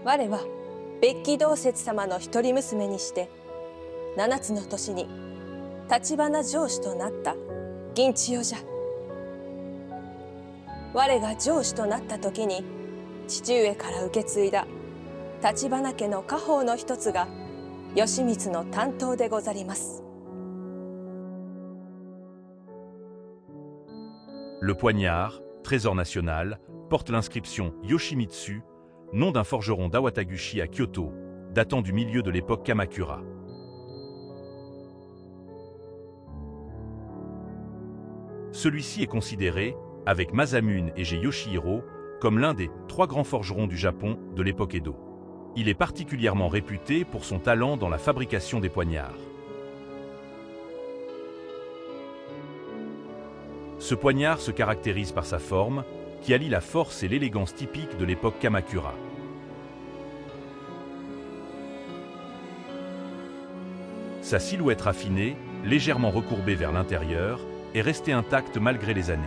我はベッキー道節様の一人娘にして7つの年に橘城主となった銀千代じゃ。我が城主となった時に父上から受け継いだ橘家の家宝の一つが義満の担当でござります。Le poignard, trésor national, porte l'inscription Yoshimitsu, nom d'un forgeron d'Awataguchi à Kyoto, datant du milieu de l'époque Kamakura. Celui-ci est considéré, avec Masamune et G. Yoshihiro, comme l'un des 3 grands forgerons du Japon de l'époque Edo. Il est particulièrement réputé pour son talent dans la fabrication des poignards. Ce poignard se caractérise par sa forme, qui allie la force et l'élégance typique de l'époque Kamakura. Sa silhouette raffinée, légèrement recourbée vers l'intérieur, est restée intacte malgré les années.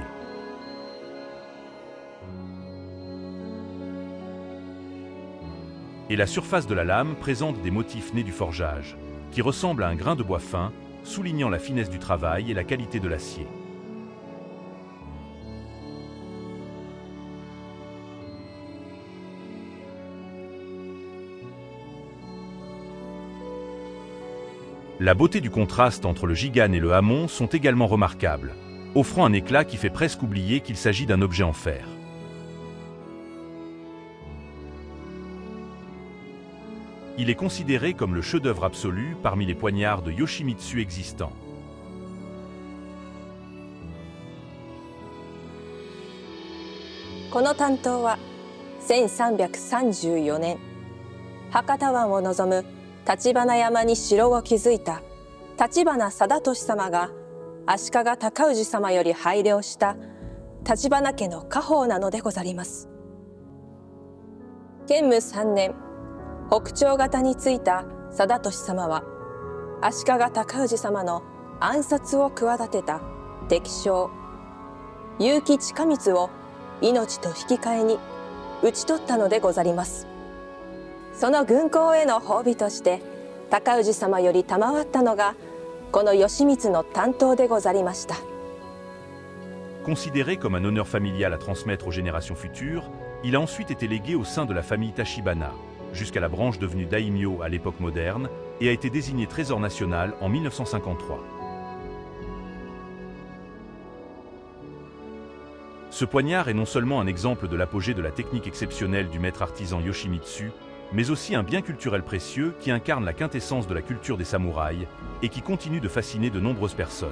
Et la surface de la lame présente des motifs nés du forgeage, qui ressemblent à un grain de bois fin, soulignant la finesse du travail et la qualité de l'acier. La beauté du contraste entre le gigane et le hamon sont également remarquables, offrant un éclat qui fait presque oublier qu'il s'agit d'un objet en fer. Il est considéré comme le chef-d'œuvre absolu parmi les poignards de Yoshimitsu existants. Ce担当は1334年、博多湾を望む橘山に城を築いた橘貞俊様が足利尊氏様より拝領した橘家の家宝なのでござります。建武3年、北朝方についた貞俊様は足利尊氏様の暗殺を企てた敵将結城親光を命と引き換えに討ち取ったのでござります。その軍功への褒美として尊氏様より賜ったのがこの義満の担当でござりました。Considéré comme un honneur familial à transmettre aux générations futures, il a ensuite été légué au sein de la famille Tachibana, jusqu'à la branche devenue daimyo à l'époque moderne, et a été désigné trésor national en 1953. Ce poignard est non seulement un exemple de l'apogée de la technique exceptionnelle du maître artisan Yoshimitsu, mais aussi un bien culturel précieux qui incarne la quintessence de la culture des samouraïs et qui continue de fasciner de nombreuses personnes.